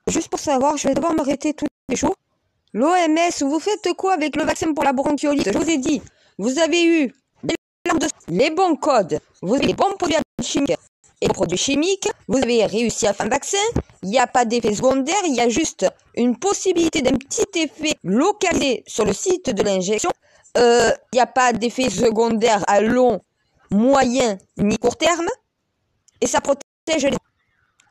juste pour savoir, je vais devoir m'arrêter tous les jours. L'OMS, vous faites quoi avec le vaccin pour la bronchiolite? Je vous ai dit, vous avez eu les bons codes, vous avez les bons produits chimiques. Et les produits chimiques, vous avez réussi à faire un vaccin, il n'y a pas d'effet secondaire, il y a juste une possibilité d'un petit effet localisé sur le site de l'injection. Il n'y a pas d'effet secondaire à long, moyen ni court terme. Et ça protège les...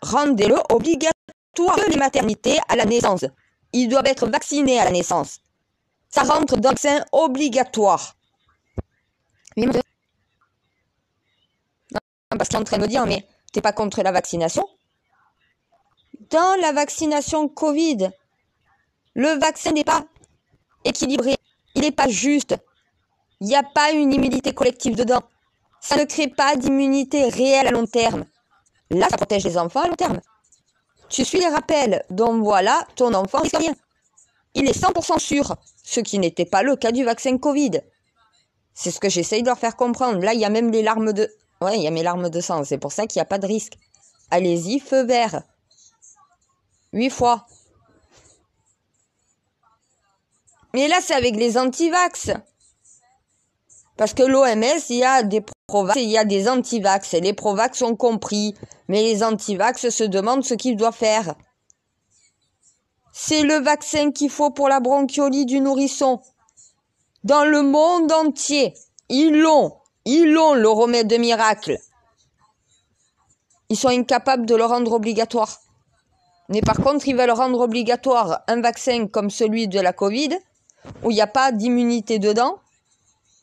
Rendez-le obligatoire les maternités à la naissance. Ils doivent être vaccinés à la naissance. Ça rentre dans le vaccin obligatoire. Oui, parce qu'il est en train de me dire, mais t'es pas contre la vaccination? Dans la vaccination Covid, le vaccin n'est pas équilibré, il n'est pas juste. Il n'y a pas une immunité collective dedans. Ça ne crée pas d'immunité réelle à long terme. Là, ça protège les enfants à long terme. Tu suis les rappels, donc voilà, ton enfant risque rien. Il est 100% sûr, ce qui n'était pas le cas du vaccin Covid. C'est ce que j'essaye de leur faire comprendre. Là, il y a même les larmes de... Ouais, il y a mes larmes de sang, c'est pour ça qu'il n'y a pas de risque. Allez-y, feu vert. 8 fois. Mais là, c'est avec les antivax. Parce que l'OMS, il y a des provax et il y a des antivax. Et les provax ont compris. Mais les antivax se demandent ce qu'ils doivent faire. C'est le vaccin qu'il faut pour la bronchiolite du nourrisson. Dans le monde entier, ils l'ont le remède de miracle. Ils sont incapables de le rendre obligatoire. Mais par contre, ils veulent rendre obligatoire un vaccin comme celui de la Covid, où il n'y a pas d'immunité dedans.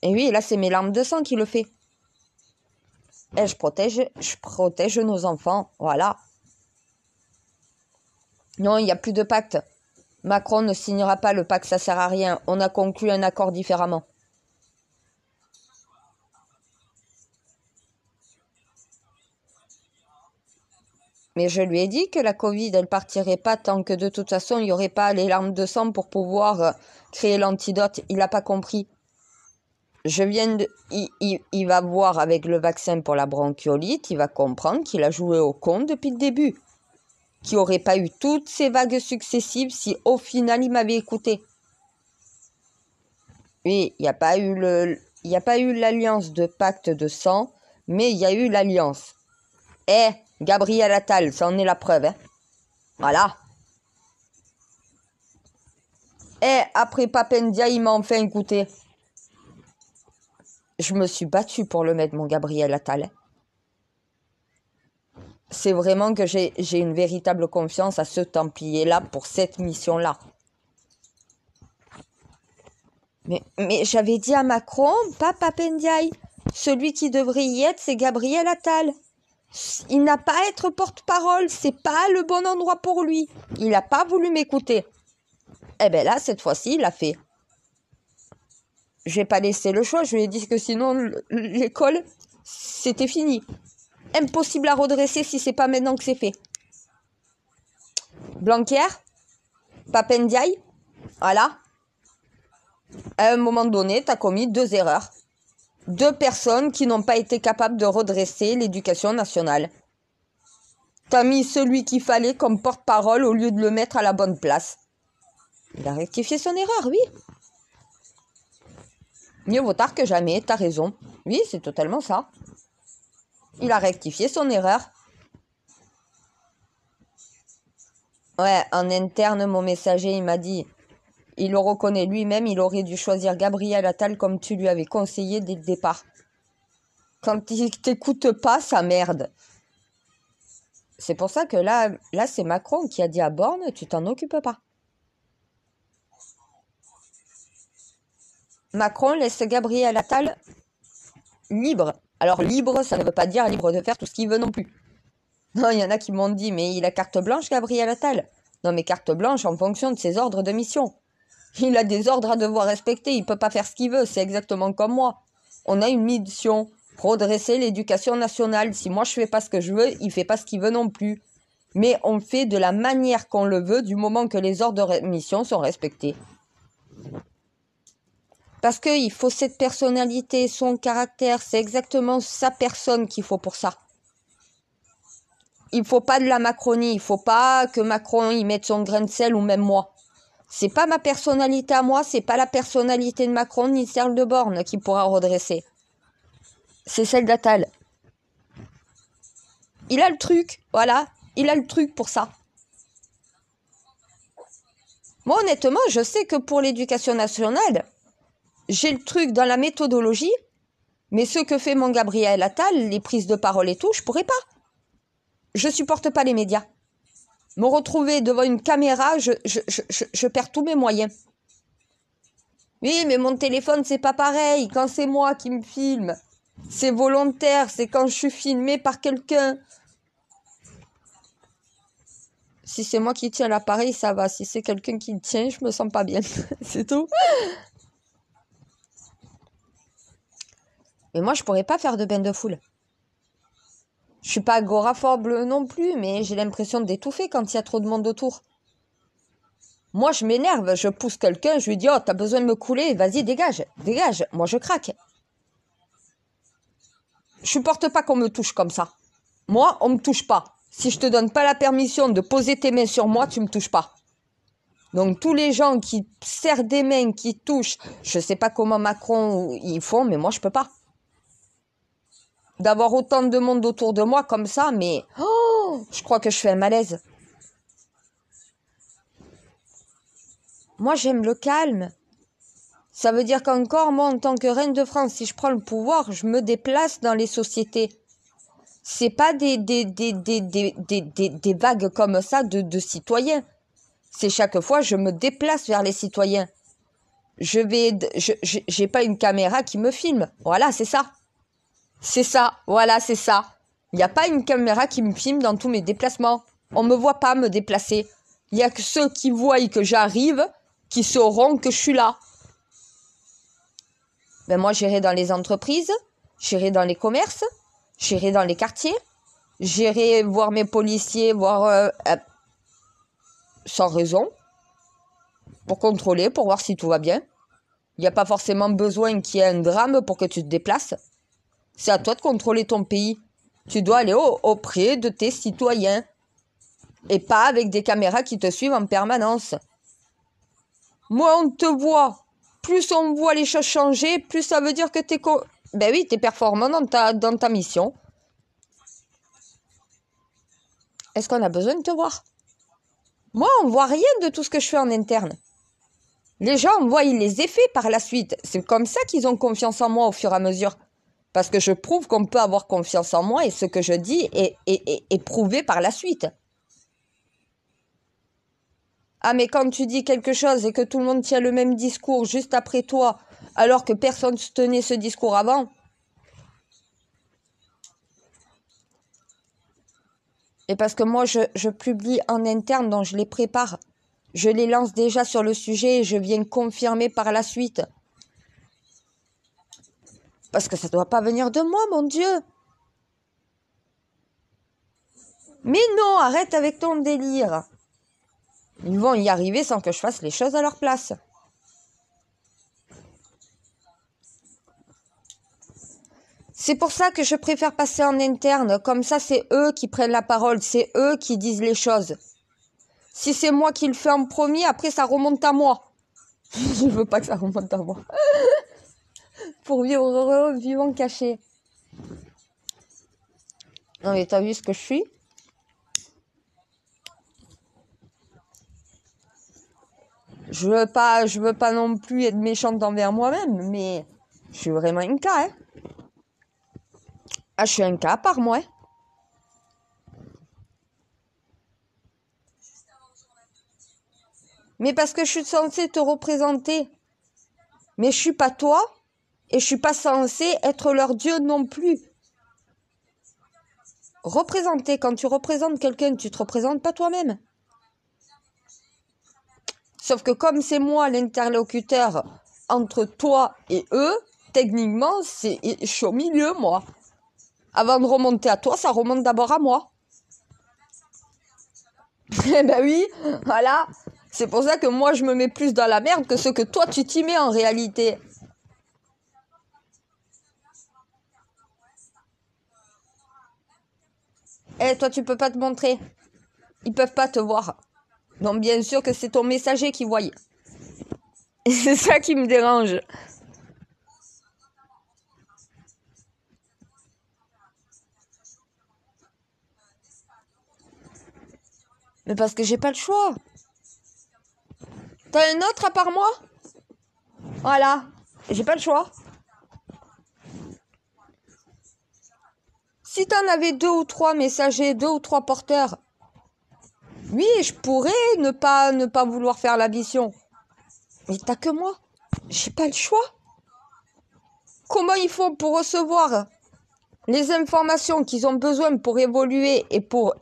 Et oui, là, c'est mes larmes de sang qui le fait. Et je protège nos enfants, voilà. Non, il n'y a plus de pacte. Macron ne signera pas le pacte, ça sert à rien. On a conclu un accord différemment. Mais je lui ai dit que la Covid, elle partirait pas tant que de toute façon, il n'y aurait pas les larmes de sang pour pouvoir créer l'antidote. Il n'a pas compris. Il va voir avec le vaccin pour la bronchiolite, il va comprendre qu'il a joué au con depuis le début. Qu'il n'aurait pas eu toutes ces vagues successives si au final il m'avait écouté. Oui, il n'y a pas eu l'alliance de pacte de sang, mais il y a eu l'alliance. Gabriel Attal, ça en est la preuve. Hein. Voilà. Après Papendia, il m'a enfin écouté. Je me suis battue pour le mettre, mon Gabriel Attal. C'est vraiment que j'ai une véritable confiance à ce Templier-là pour cette mission-là. Mais j'avais dit à Macron, pas Papendiaï. Celui qui devrait y être, c'est Gabriel Attal. Il n'a pas à être porte-parole, c'est pas le bon endroit pour lui. Il n'a pas voulu m'écouter. Eh bien là, cette fois-ci, il l'a fait. J'ai pas laissé le choix, je lui ai dit que sinon, l'école, c'était fini. Impossible à redresser si c'est pas maintenant que c'est fait. Blanquer, Papendiaï, voilà. À un moment donné, tu as commis 2 erreurs. 2 personnes qui n'ont pas été capables de redresser l'éducation nationale. Tu as mis celui qu'il fallait comme porte-parole au lieu de le mettre à la bonne place. Il a rectifié son erreur, oui. Mieux vaut tard que jamais, t'as raison. Oui, c'est totalement ça. Il a rectifié son erreur. Ouais, en interne, mon messager, il m'a dit, il le reconnaît lui-même, il aurait dû choisir Gabriel Attal comme tu lui avais conseillé dès le départ. Quand il t'écoute pas, ça merde. C'est pour ça que là c'est Macron qui a dit à Borne, tu t'en occupes pas. Macron laisse Gabriel Attal libre. Alors libre, ça ne veut pas dire libre de faire tout ce qu'il veut non plus. Non, il y en a qui m'ont dit, mais il a carte blanche, Gabriel Attal. Non, mais carte blanche en fonction de ses ordres de mission. Il a des ordres à devoir respecter, il peut pas faire ce qu'il veut, c'est exactement comme moi. On a une mission, redresser l'éducation nationale. Si moi je fais pas ce que je veux, il fait pas ce qu'il veut non plus. Mais on fait de la manière qu'on le veut du moment que les ordres de mission sont respectés. Parce qu'il faut cette personnalité, son caractère, c'est exactement sa personne qu'il faut pour ça. il faut pas de la Macronie. Il faut pas que Macron y mette son grain de sel ou même moi. C'est pas ma personnalité à moi, c'est pas la personnalité de Macron ni celle de Borne qui pourra redresser. C'est celle d'Attal. Il a le truc, voilà. Il a le truc pour ça. Moi, honnêtement, je sais que pour l'éducation nationale, j'ai le truc dans la méthodologie, mais ce que fait mon Gabriel Attal, les prises de parole et tout, je pourrais pas. Je supporte pas les médias. Me retrouver devant une caméra, je perds tous mes moyens. Oui, mais mon téléphone, c'est pas pareil. Quand c'est moi qui me filme, c'est volontaire. C'est quand je suis filmée par quelqu'un. Si c'est moi qui tiens l'appareil, ça va. Si c'est quelqu'un qui le tient, je me sens pas bien. C'est tout. Mais moi, je pourrais pas faire de bain de foule. Je suis pas agoraphobe non plus, mais j'ai l'impression d'étouffer quand il y a trop de monde autour. Moi, je m'énerve, je pousse quelqu'un, je lui dis « Oh, t'as besoin de me couler, vas-y, dégage, dégage. » Moi, je craque. Je supporte pas qu'on me touche comme ça. Moi, on me touche pas. Si je te donne pas la permission de poser tes mains sur moi, tu me touches pas. Donc, tous les gens qui serrent des mains, qui touchent, je sais pas comment Macron ils font, mais moi, je peux pas. D'avoir autant de monde autour de moi comme ça, mais oh, je crois que je fais un malaise. Moi, j'aime le calme. Ça veut dire qu'encore, moi, en tant que reine de France, si je prends le pouvoir, je me déplace dans les sociétés. C'est pas des vagues comme ça de citoyens. C'est chaque fois, je me déplace vers les citoyens. J'ai pas une caméra qui me filme. Voilà, c'est ça. C'est ça, voilà, c'est ça. Il n'y a pas une caméra qui me filme dans tous mes déplacements. On me voit pas me déplacer. Il y a que ceux qui voient que j'arrive qui sauront que je suis là. Ben moi, j'irai dans les entreprises, j'irai dans les commerces, j'irai dans les quartiers, j'irai voir mes policiers, sans raison, pour contrôler, pour voir si tout va bien. Il n'y a pas forcément besoin qu'il y ait un drame pour que tu te déplaces. C'est à toi de contrôler ton pays. Tu dois aller auprès de tes citoyens. Et pas avec des caméras qui te suivent en permanence. Moi, on te voit. Plus on voit les choses changer, plus ça veut dire que t'es performant dans ta mission. Est-ce qu'on a besoin de te voir? Moi, on voit rien de tout ce que je fais en interne. Les gens voient les effets par la suite. C'est comme ça qu'ils ont confiance en moi au fur et à mesure. Parce que je prouve qu'on peut avoir confiance en moi et ce que je dis est prouvé par la suite. Ah, mais quand tu dis quelque chose et que tout le monde tient le même discours juste après toi, alors que personne ne tenait ce discours avant. Et parce que moi, je publie en interne, donc je les prépare. Je les lance déjà sur le sujet et je viens confirmer par la suite. Parce que ça ne doit pas venir de moi, mon Dieu. Mais non, arrête avec ton délire. Ils vont y arriver sans que je fasse les choses à leur place. C'est pour ça que je préfère passer en interne. Comme ça, c'est eux qui prennent la parole. C'est eux qui disent les choses. Si c'est moi qui le fais en premier, après, ça remonte à moi. Je veux pas que ça remonte à moi. Pour vivre heureux, vivons cachés. Non, mais t'as vu ce que je suis? Je veux pas non plus être méchante envers moi-même, mais je suis vraiment un cas, hein. Ah, je suis un cas par moi. Mais parce que je suis censée te représenter. Mais je suis pas toi et je suis pas censée être leur Dieu non plus. Représenter, quand tu représentes quelqu'un, tu te représentes pas toi-même. Sauf que comme c'est moi l'interlocuteur entre toi et eux, techniquement, je suis au milieu, moi. Avant de remonter à toi, ça remonte d'abord à moi. Eh ben oui, voilà. C'est pour ça que moi, je me mets plus dans la merde que ce que toi, tu t'y mets en réalité. Eh, toi, tu peux pas te montrer. Ils peuvent pas te voir. Donc, bien sûr que c'est ton messager qui voit. Et c'est ça qui me dérange. Mais parce que j'ai pas le choix. T'as un autre à part moi? Voilà. J'ai pas le choix. Si t'en avais 2 ou 3 messagers, 2 ou 3 porteurs, oui, je pourrais ne pas vouloir faire la mission. Mais t'as que moi. J'ai pas le choix. Comment ils font pour recevoir les informations qu'ils ont besoin pour évoluer et pour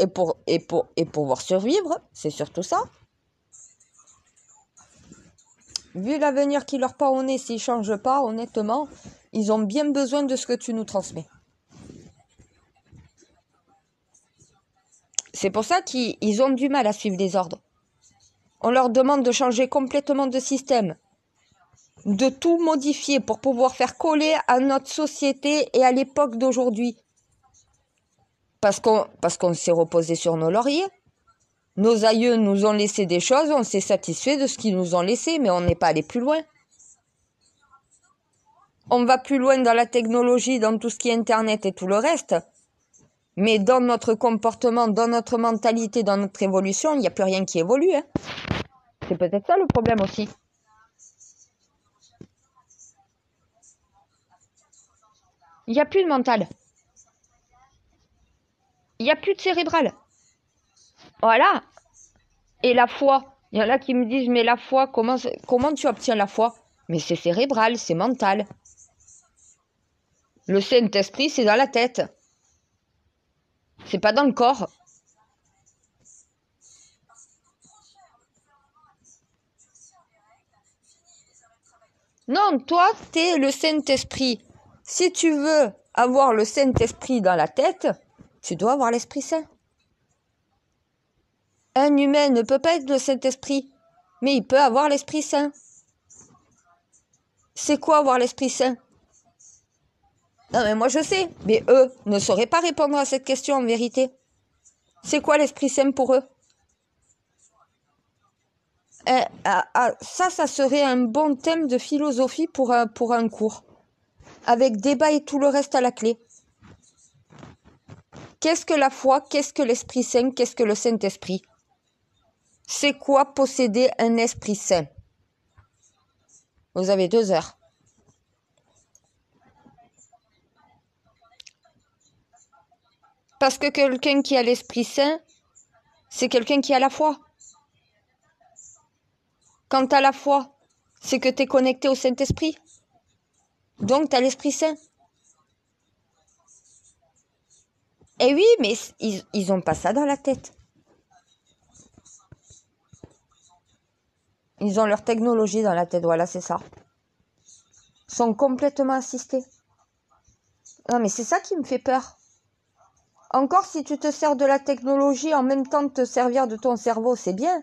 pouvoir survivre? C'est surtout ça. Vu l'avenir qui leur part au nez, s'ils changent pas, honnêtement, ils ont bien besoin de ce que tu nous transmets. C'est pour ça qu'ils ont du mal à suivre les ordres. On leur demande de changer complètement de système, de tout modifier pour pouvoir faire coller à notre société et à l'époque d'aujourd'hui. Parce qu'on s'est reposé sur nos lauriers. Nos aïeux nous ont laissé des choses, on s'est satisfait de ce qu'ils nous ont laissé, mais on n'est pas allé plus loin. On va plus loin dans la technologie, dans tout ce qui est Internet et tout le reste. Mais dans notre comportement, dans notre mentalité, dans notre évolution, il n'y a plus rien qui évolue. Hein. C'est peut-être ça le problème aussi. Il n'y a plus de mental. Il n'y a plus de cérébral. Voilà. Et la foi. Il y en a qui me disent, mais la foi, comment tu obtiens la foi? Mais c'est cérébral, c'est mental. Le Saint-Esprit, c'est dans la tête. C'est pas dans le corps. Non, toi, t'es le Saint-Esprit. Si tu veux avoir le Saint-Esprit dans la tête, tu dois avoir l'Esprit Saint. Un humain ne peut pas être le Saint-Esprit, mais il peut avoir l'Esprit Saint. C'est quoi avoir l'Esprit Saint? Non, mais moi je sais, mais eux ne sauraient pas répondre à cette question en vérité. C'est quoi l'Esprit Saint pour eux? Ça serait un bon thème de philosophie pour un cours. Avec débat et tout le reste à la clé. Qu'est-ce que la foi? Qu'est-ce que l'Esprit Saint? Qu'est-ce que le Saint-Esprit? C'est quoi posséder un Esprit Saint? Vous avez 2 heures. Parce que quelqu'un qui a l'Esprit Saint, c'est quelqu'un qui a la foi. Quand tu as la foi, c'est que tu es connecté au Saint-Esprit. Donc tu as l'Esprit Saint. Et oui, mais ils ont pas ça dans la tête. Ils ont leur technologie dans la tête, voilà, c'est ça. Ils sont complètement assistés. Non, mais c'est ça qui me fait peur. Encore si tu te sers de la technologie en même temps de te servir de ton cerveau, c'est bien.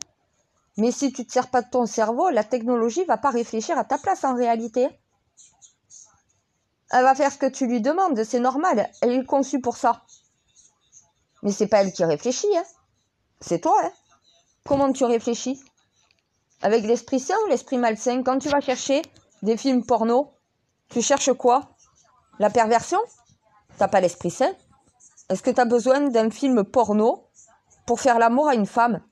Mais si tu ne te sers pas de ton cerveau, la technologie va pas réfléchir à ta place en réalité. Elle va faire ce que tu lui demandes, c'est normal. Elle est conçue pour ça. Mais c'est pas elle qui réfléchit, hein. C'est toi, hein. Comment tu réfléchis? Avec l'esprit sain ou l'esprit malsain? Quand tu vas chercher des films porno, tu cherches quoi? La perversion? T'as pas l'esprit sain? Est-ce que tu as besoin d'un film porno pour faire l'amour à une femme?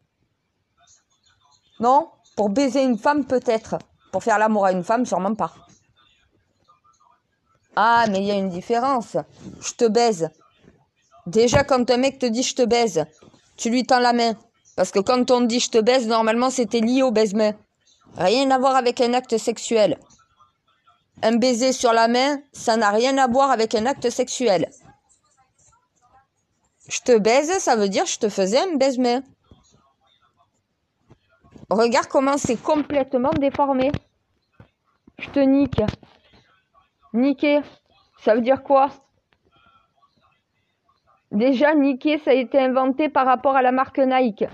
Non? Pour baiser une femme, peut-être. Pour faire l'amour à une femme, sûrement pas. Ah, mais il y a une différence. Je te baise. Déjà, quand un mec te dit je te baise, tu lui tends la main. Parce que quand on dit je te baise, normalement, c'était lié au baise-main. Rien à voir avec un acte sexuel. Un baiser sur la main, ça n'a rien à voir avec un acte sexuel. Je te baise, ça veut dire je te faisais un baise-main. Regarde comment c'est complètement déformé. Je te nique. Niquer, ça veut dire quoi? Déjà, niquer, ça a été inventé par rapport à la marque Nike.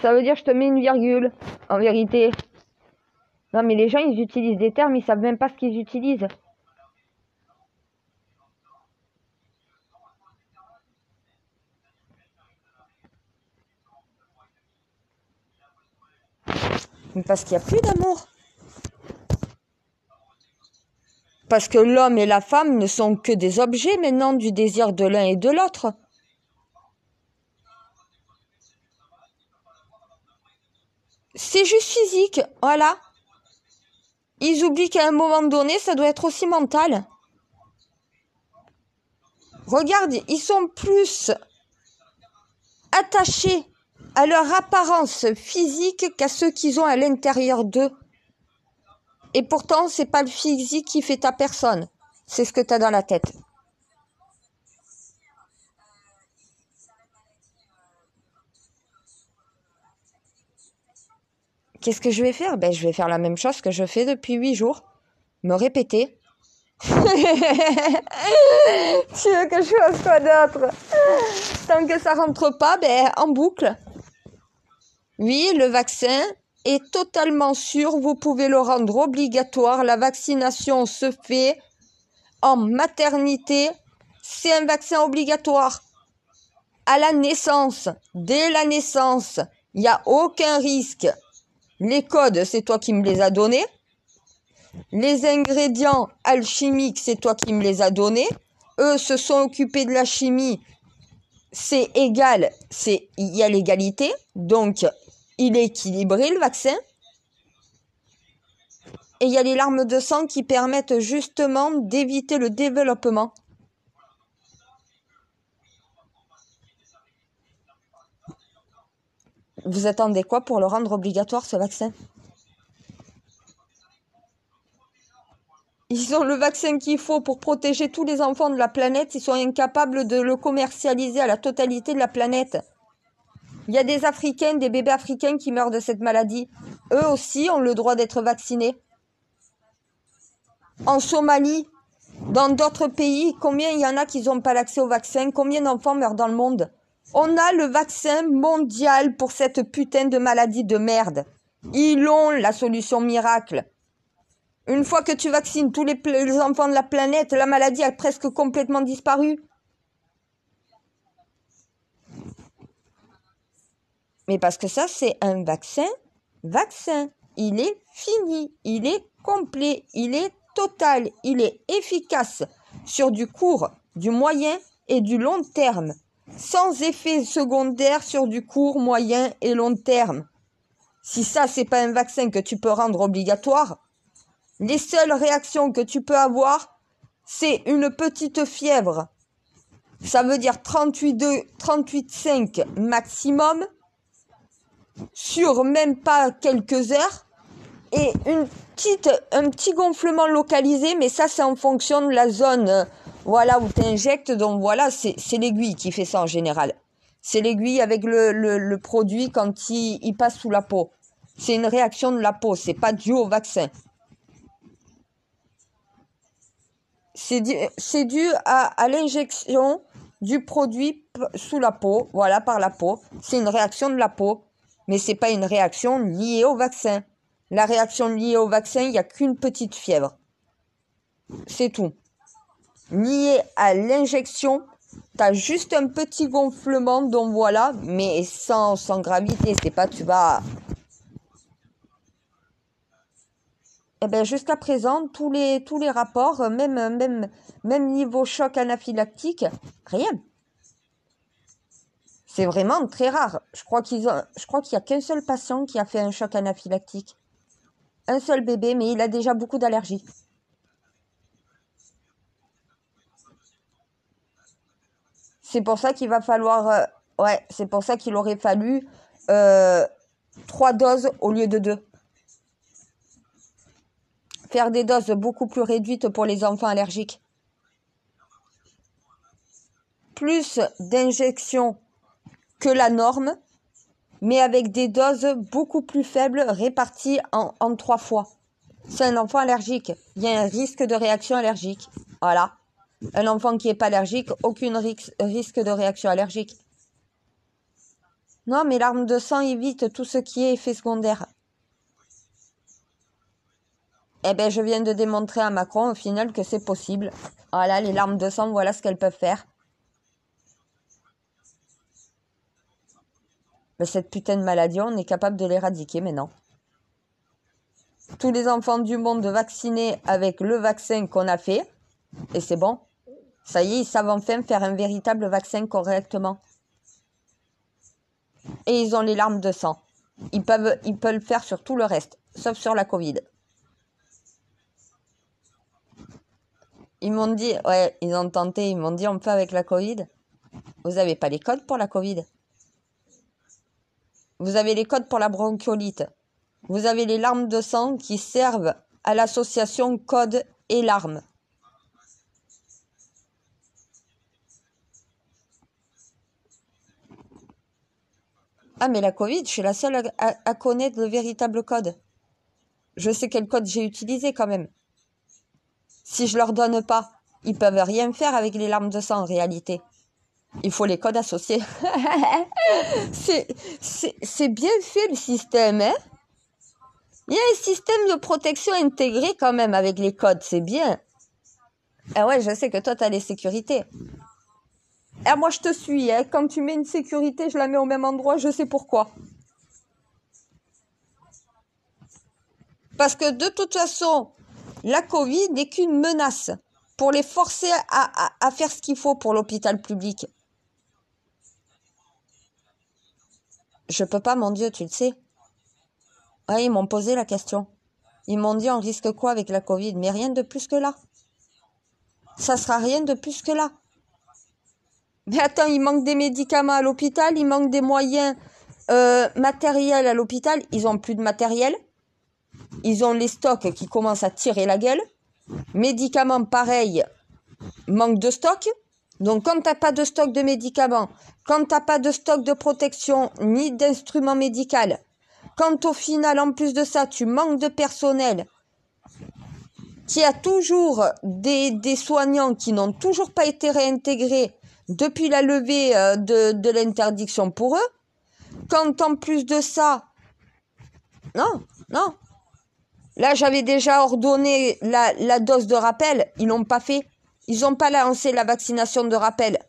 Ça veut dire je te mets une virgule, en vérité. Non, mais les gens, ils utilisent des termes, ils savent même pas ce qu'ils utilisent. Parce qu'il n'y a plus d'amour. Parce que l'homme et la femme ne sont que des objets maintenant du désir de l'un et de l'autre. C'est juste physique, voilà. Ils oublient qu'à un moment donné, ça doit être aussi mental. Regarde, ils sont plus attachés à leur apparence physique qu'à ce qu'ils ont à l'intérieur d'eux. Et pourtant, c'est pas le physique qui fait ta personne. C'est ce que tu as dans la tête. Qu'est-ce que je vais faire? Ben, je vais faire la même chose que je fais depuis 8 jours. Me répéter. Tu veux que je fasse quoi d'autre? Tant que ça rentre pas, ben, en boucle. Oui, le vaccin est totalement sûr. Vous pouvez le rendre obligatoire. La vaccination se fait en maternité. C'est un vaccin obligatoire. À la naissance, dès la naissance, il n'y a aucun risque. Les codes, c'est toi qui me les as donnés. Les ingrédients alchimiques, c'est toi qui me les as donnés. Eux se sont occupés de la chimie. C'est égal, il y a l'égalité. Donc, il est équilibré, le vaccin. Et il y a les larmes de sang qui permettent justement d'éviter le développement. Vous attendez quoi pour le rendre obligatoire, ce vaccin? Ils ont le vaccin qu'il faut pour protéger tous les enfants de la planète. Ils sont incapables de le commercialiser à la totalité de la planète. Il y a des Africains, des bébés africains qui meurent de cette maladie. Eux aussi ont le droit d'être vaccinés. En Somalie, dans d'autres pays, combien il y en a qui n'ont pas l'accès au vaccin? Combien d'enfants meurent dans le monde? On a le vaccin mondial pour cette putain de maladie de merde. Ils ont la solution miracle. Une fois que tu vaccines tous les enfants de la planète, la maladie a presque complètement disparu. Mais parce que ça, c'est un vaccin. Il est fini, il est complet, il est total, il est efficace sur du court, du moyen et du long terme. Sans effet secondaire sur du court, moyen et long terme. Si ça, c'est pas un vaccin que tu peux rendre obligatoire, les seules réactions que tu peux avoir, c'est une petite fièvre. Ça veut dire 38,5 maximum, sur même pas quelques heures, et un petit gonflement localisé, mais ça, c'est en fonction de la zone voilà, où tu injectes. Donc voilà, c'est l'aiguille qui fait ça en général. C'est l'aiguille avec le produit quand il passe sous la peau. C'est une réaction de la peau, c'est pas dû au vaccin. C'est dû à l'injection du produit sous la peau, voilà, par la peau. C'est une réaction de la peau, mais c'est pas une réaction liée au vaccin. La réaction liée au vaccin, il n'y a qu'une petite fièvre. C'est tout. Lié à l'injection, tu as juste un petit gonflement, donc voilà, mais sans gravité. C'est pas tu vas... Eh bien, jusqu'à présent, tous les rapports, même niveau choc anaphylactique, rien. C'est vraiment très rare. Je crois qu'il y a qu'un seul patient qui a fait un choc anaphylactique. Un seul bébé, mais il a déjà beaucoup d'allergies. C'est pour ça qu'il va falloir... c'est pour ça qu'il aurait fallu 3 doses au lieu de 2. Faire des doses beaucoup plus réduites pour les enfants allergiques. Plus d'injections que la norme, mais avec des doses beaucoup plus faibles réparties en 3 fois. C'est un enfant allergique. Il y a un risque de réaction allergique. Voilà. Un enfant qui n'est pas allergique, aucun risque de réaction allergique. Non, mais l'arme de sang évite tout ce qui est effet secondaire. Eh bien, je viens de démontrer à Macron, au final, que c'est possible. Voilà, les larmes de sang, voilà ce qu'elles peuvent faire. Mais cette putain de maladie, on est capable de l'éradiquer maintenant. tous les enfants du monde vaccinés avec le vaccin qu'on a fait. Et c'est bon. Ça y est, ils savent enfin faire un véritable vaccin correctement. Et ils ont les larmes de sang. Ils peuvent le faire sur tout le reste, sauf sur la Covid. Ils m'ont dit, ouais, ils ont tenté, ils m'ont dit, on fait avec la Covid. Vous n'avez pas les codes pour la Covid. Vous avez les codes pour la bronchiolite. Vous avez les larmes de sang qui servent à l'association code et larmes. Ah, mais la Covid, je suis la seule à connaître le véritable code. Je sais quel code j'ai utilisé quand même. Si je leur donne pas, ils peuvent rien faire avec les larmes de sang en réalité. Il faut les codes associés. C'est bien fait le système, hein? Il y a un système de protection intégré quand même avec les codes, c'est bien. Ah ouais, je sais que toi, tu as les sécurités. Ah, moi, je te suis, hein. Quand tu mets une sécurité, je la mets au même endroit, je sais pourquoi. Parce que de toute façon, la Covid n'est qu'une menace pour les forcer à faire ce qu'il faut pour l'hôpital public. Je peux pas, mon Dieu, tu le sais. Ouais, ils m'ont posé la question. Ils m'ont dit, on risque quoi avec la Covid? Mais rien de plus que là. Ça sera rien de plus que là. Mais attends, il manque des médicaments à l'hôpital, il manque des moyens matériels à l'hôpital. Ils ont plus de matériel. Ils ont les stocks qui commencent à tirer la gueule. Médicaments, pareil, manque de stock. Donc, quand t'as pas de stock de médicaments, quand t'as pas de stock de protection, ni d'instruments médicaux, quand au final, en plus de ça, tu manques de personnel, qu'il y a toujours des soignants qui n'ont toujours pas été réintégrés depuis la levée de l'interdiction pour eux, quand en plus de ça, non. Là, j'avais déjà ordonné la dose de rappel, ils l'ont pas fait. Ils n'ont pas lancé la vaccination de rappel.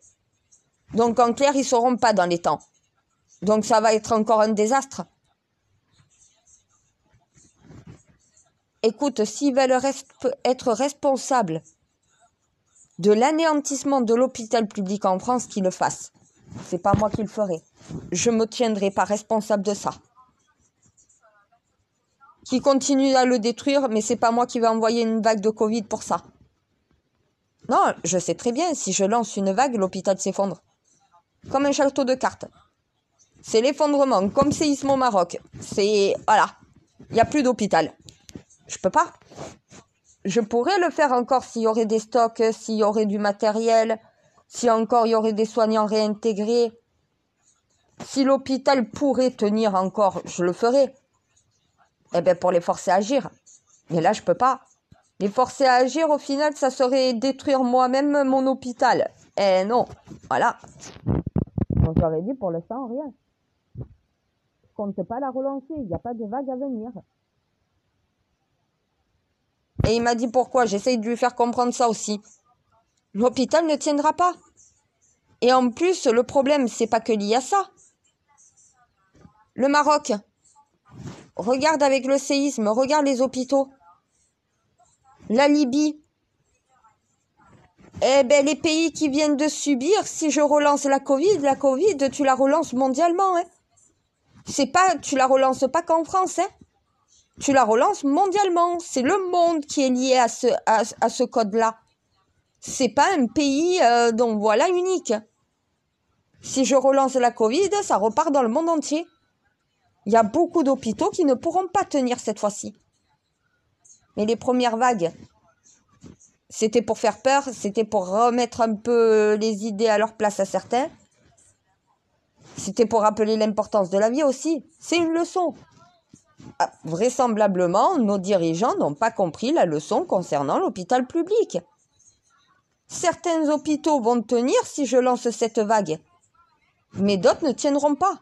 Donc, en clair, ils seront pas dans les temps. Donc, ça va être encore un désastre. Écoute, s'ils veulent être responsables de l'anéantissement de l'hôpital public en France, qu'ils le fassent. C'est pas moi qui le ferai. Je me tiendrai pas responsable de ça. Qui continue à le détruire, mais c'est pas moi qui vais envoyer une vague de Covid pour ça. Non, je sais très bien, si je lance une vague, l'hôpital s'effondre. Comme un château de cartes. C'est l'effondrement, comme séisme au Maroc. C'est... Voilà. Il n'y a plus d'hôpital. Je peux pas. Je pourrais le faire encore s'il y aurait des stocks, s'il y aurait du matériel, si encore il y aurait des soignants réintégrés. Si l'hôpital pourrait tenir encore, je le ferais. Eh bien, pour les forcer à agir. Mais là, je peux pas. Les forcer à agir, au final, ça serait détruire moi-même mon hôpital. Eh non. Voilà. On t'aurait dit pour l'instant, rien. Je compte pas la relancer. Il n'y a pas de vague à venir. Et il m'a dit pourquoi. J'essaye de lui faire comprendre ça aussi. L'hôpital ne tiendra pas. Et en plus, le problème, c'est pas que lié à ça. Le Maroc. Regarde avec le séisme. Regarde les hôpitaux. La Libye. Eh ben, les pays qui viennent de subir, si je relance la Covid, tu la relances mondialement, hein. C'est pas, tu la relances pas qu'en France, hein. Tu la relances mondialement. C'est le monde qui est lié à ce code-là. C'est pas un pays, donc voilà, unique. Si je relance la Covid, ça repart dans le monde entier. Il y a beaucoup d'hôpitaux qui ne pourront pas tenir cette fois-ci. Mais les premières vagues, c'était pour faire peur, c'était pour remettre un peu les idées à leur place à certains. C'était pour rappeler l'importance de la vie aussi. C'est une leçon. Ah, vraisemblablement, nos dirigeants n'ont pas compris la leçon concernant l'hôpital public. Certains hôpitaux vont tenir si je lance cette vague, mais d'autres ne tiendront pas.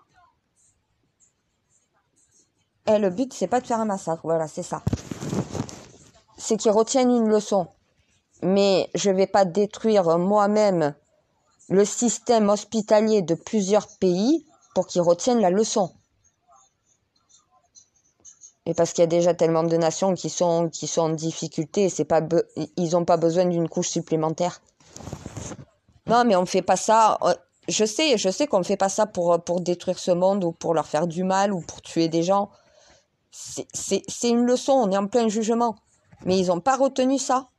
Et le but, c'est pas de faire un massacre, voilà, c'est ça. C'est qu'ils retiennent une leçon. Mais je vais pas détruire moi-même le système hospitalier de plusieurs pays pour qu'ils retiennent la leçon. Et parce qu'il y a déjà tellement de nations qui sont en difficulté, ils n'ont pas besoin d'une couche supplémentaire. Non, mais on fait pas ça. Je sais qu'on fait pas ça pour détruire ce monde ou pour leur faire du mal ou pour tuer des gens. C'est une leçon, on est en plein jugement. Mais ils n'ont pas retenu ça.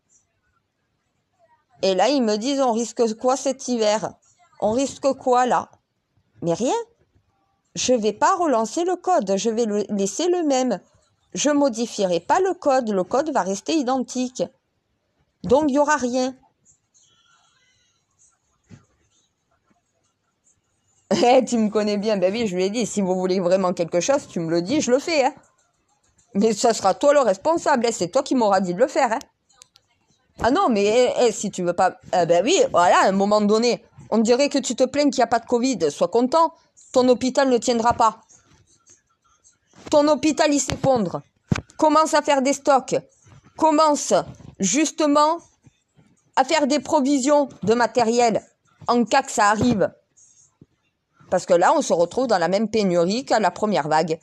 Et là, ils me disent, on risque quoi cet hiver? On risque quoi là? Mais rien. Je vais pas relancer le code, je vais le laisser le même. Je modifierai pas le code va rester identique. Donc, il n'y aura rien. Eh, tu me connais bien, ben oui, je lui ai dit, si vous voulez vraiment quelque chose, tu me le dis, je le fais. Hein. Mais ça sera toi le responsable, hein. C'est toi qui m'auras dit de le faire. Hein. Ah non, mais si tu veux pas... ben oui, voilà, à un moment donné, on dirait que tu te plains qu'il n'y a pas de Covid. Sois content, ton hôpital ne tiendra pas. Ton hôpital, il s'effondre. Commence à faire des stocks. Commence, justement, à faire des provisions de matériel en cas que ça arrive. Parce que là, on se retrouve dans la même pénurie qu'à la première vague.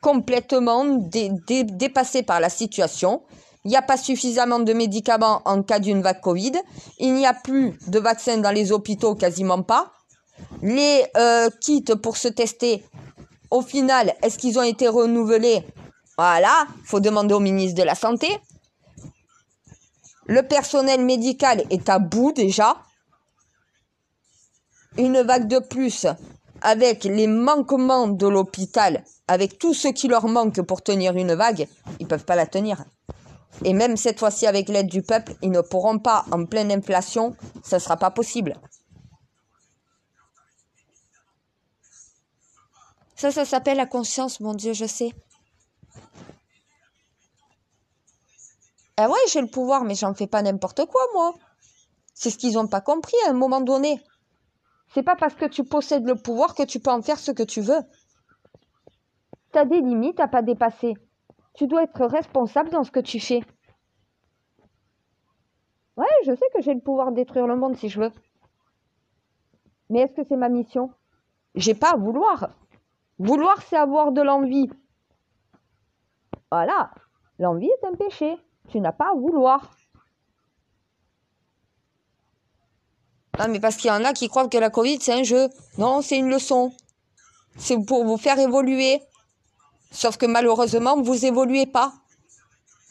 Complètement dépassé par la situation. Il n'y a pas suffisamment de médicaments en cas d'une vague Covid. Il n'y a plus de vaccins dans les hôpitaux, quasiment pas. Les kits pour se tester, au final, est-ce qu'ils ont été renouvelés? Voilà, il faut demander au ministre de la Santé. Le personnel médical est à bout déjà. Une vague de plus avec les manquements de l'hôpital, avec tout ce qui leur manque pour tenir une vague, ils ne peuvent pas la tenir. Et même cette fois-ci, avec l'aide du peuple, ils ne pourront pas, en pleine inflation, ça ne sera pas possible. Ça s'appelle la conscience, mon Dieu, je sais. Ah ouais, j'ai le pouvoir, mais j'en fais pas n'importe quoi, moi. C'est ce qu'ils n'ont pas compris à un moment donné. C'est pas parce que tu possèdes le pouvoir que tu peux en faire ce que tu veux. Tu as des limites à pas dépasser. Tu dois être responsable dans ce que tu fais. Ouais, je sais que j'ai le pouvoir de détruire le monde si je veux. Mais est-ce que c'est ma mission? J'ai pas à vouloir. Vouloir, c'est avoir de l'envie. Voilà. L'envie est un péché. Tu n'as pas à vouloir. Non, mais parce qu'il y en a qui croient que la Covid, c'est un jeu. Non, c'est une leçon. C'est pour vous faire évoluer. Sauf que malheureusement, vous évoluez pas.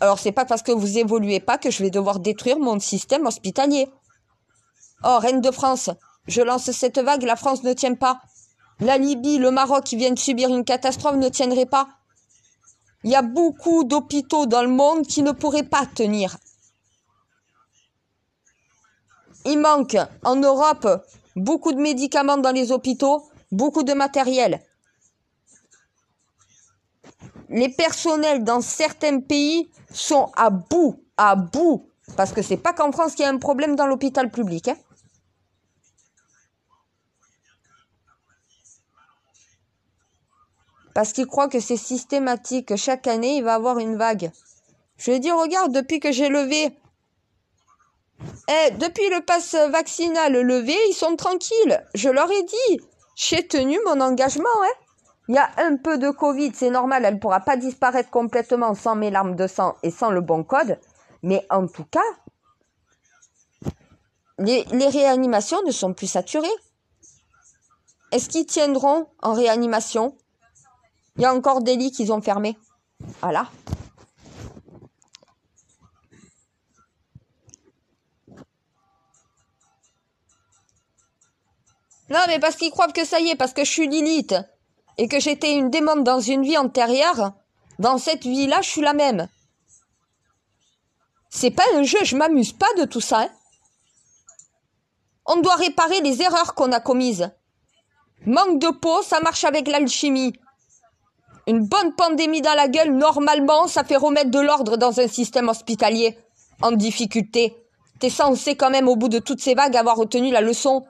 Alors, c'est pas parce que vous évoluez pas que je vais devoir détruire mon système hospitalier. Oh, Reine de France, je lance cette vague, la France ne tient pas. La Libye, le Maroc qui viennent subir une catastrophe ne tiendraient pas. Il y a beaucoup d'hôpitaux dans le monde qui ne pourraient pas tenir. Il manque en Europe beaucoup de médicaments dans les hôpitaux, beaucoup de matériel. Les personnels dans certains pays sont à bout. Parce que c'est pas qu'en France qu'il y a un problème dans l'hôpital public. Hein. Parce qu'ils croient que c'est systématique, que chaque année, il va y avoir une vague. Je lui ai dit, regarde, depuis que j'ai levé... depuis le pass vaccinal levé, ils sont tranquilles. Je leur ai dit, j'ai tenu mon engagement. Hein. Il y a un peu de Covid, c'est normal, elle ne pourra pas disparaître complètement sans mes larmes de sang et sans le bon code. Mais en tout cas, les réanimations ne sont plus saturées. Est-ce qu'ils tiendront en réanimation? Il y a encore des lits qu'ils ont fermés. Voilà. Non, mais parce qu'ils croient que ça y est, parce que je suis Lilith et que j'étais une démon dans une vie antérieure, dans cette vie-là, je suis la même. C'est pas un jeu, je m'amuse pas de tout ça. Hein. On doit réparer les erreurs qu'on a commises. Manque de peau, ça marche avec l'alchimie. Une bonne pandémie dans la gueule, normalement, ça fait remettre de l'ordre dans un système hospitalier en difficulté. T'es censé quand même, au bout de toutes ces vagues, avoir retenu la leçon.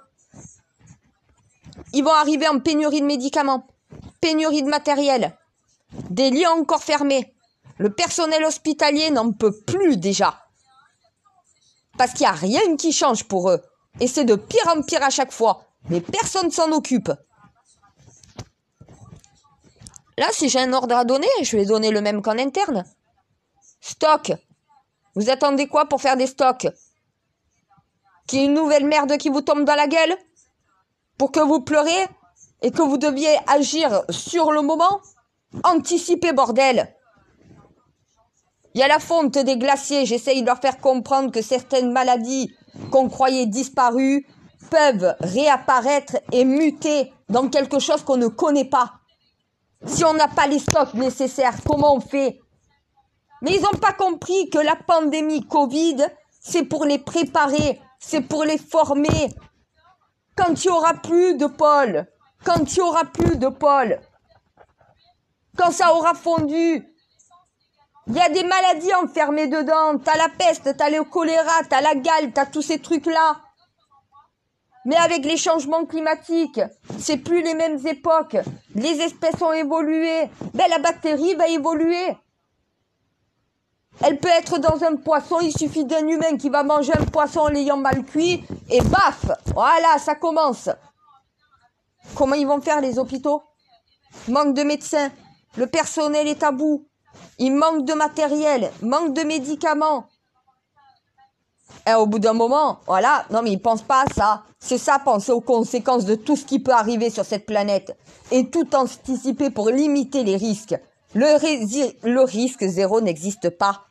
Ils vont arriver en pénurie de médicaments, pénurie de matériel, des lits encore fermés. Le personnel hospitalier n'en peut plus déjà. Parce qu'il n'y a rien qui change pour eux. Et c'est de pire en pire à chaque fois. Mais personne s'en occupe. Là, si j'ai un ordre à donner, je vais donner le même qu'en interne. Stock. Vous attendez quoi pour faire des stocks? Qu'il y ait une nouvelle merde qui vous tombe dans la gueule? Pour que vous pleurez et que vous deviez agir sur le moment? Anticipez, bordel! Il y a la fonte des glaciers. J'essaye de leur faire comprendre que certaines maladies qu'on croyait disparues peuvent réapparaître et muter dans quelque chose qu'on ne connaît pas. Si on n'a pas les stocks nécessaires, comment on fait? Mais ils n'ont pas compris que la pandémie Covid, c'est pour les préparer, c'est pour les former. Quand il n'y aura plus de pôles, quand il n'y aura plus de pôles, quand ça aura fondu, il y a des maladies enfermées dedans. T'as la peste, t'as le choléra, t'as la gale, t'as tous ces trucs-là. Mais avec les changements climatiques, c'est plus les mêmes époques. Les espèces ont évolué. Ben, la bactérie va évoluer. Elle peut être dans un poisson, il suffit d'un humain qui va manger un poisson en l'ayant mal cuit, et baf, voilà, ça commence. Comment ils vont faire les hôpitaux? Manque de médecins, le personnel est à bout, il manque de matériel, manque de médicaments. Et au bout d'un moment, voilà, non mais ils pensent pas à ça. C'est ça, penser aux conséquences de tout ce qui peut arriver sur cette planète. Et tout anticiper pour limiter les risques. Le risque zéro n'existe pas.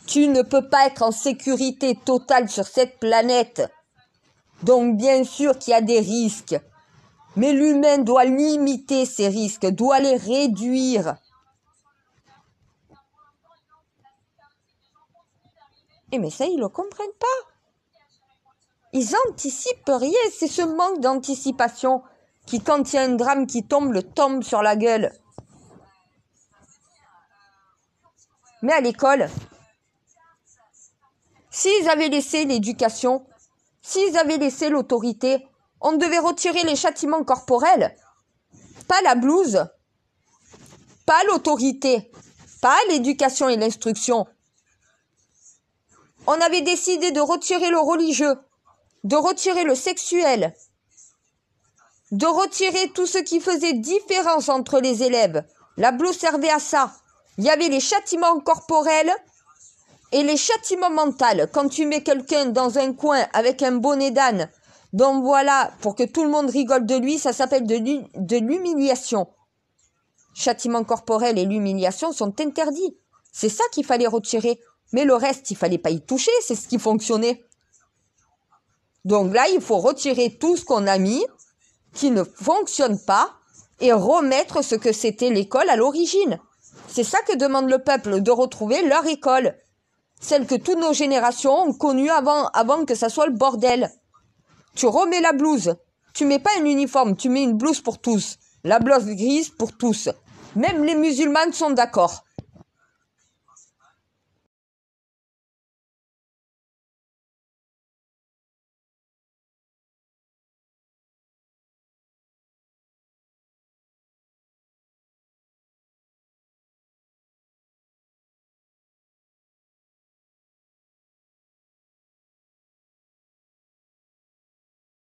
Tu ne peux pas être en sécurité totale sur cette planète. Donc bien sûr qu'il y a des risques. Mais l'humain doit limiter ces risques, doit les réduire. Et mais ça, ils ne le comprennent pas. Ils anticipent rien. C'est ce manque d'anticipation qui, quand il y a un drame qui tombe, le tombe sur la gueule. Mais à l'école, s'ils avaient laissé l'éducation, s'ils avaient laissé l'autorité, on devait retirer les châtiments corporels. Pas la blouse, pas l'autorité, pas l'éducation et l'instruction. On avait décidé de retirer le religieux, de retirer le sexuel, de retirer tout ce qui faisait différence entre les élèves. La blouse servait à ça. Il y avait les châtiments corporels et les châtiments mentaux. Quand tu mets quelqu'un dans un coin avec un bonnet d'âne, donc voilà, pour que tout le monde rigole de lui, ça s'appelle de l'humiliation. Châtiment corporel et l'humiliation sont interdits. C'est ça qu'il fallait retirer. Mais le reste, il fallait pas y toucher, c'est ce qui fonctionnait. Donc là, il faut retirer tout ce qu'on a mis, qui ne fonctionne pas, et remettre ce que c'était l'école à l'origine. C'est ça que demande le peuple, de retrouver leur école. Celle que toutes nos générations ont connue avant que ça soit le bordel. Tu remets la blouse. Tu mets pas un uniforme, tu mets une blouse pour tous. La blouse grise pour tous. Même les musulmanes sont d'accord.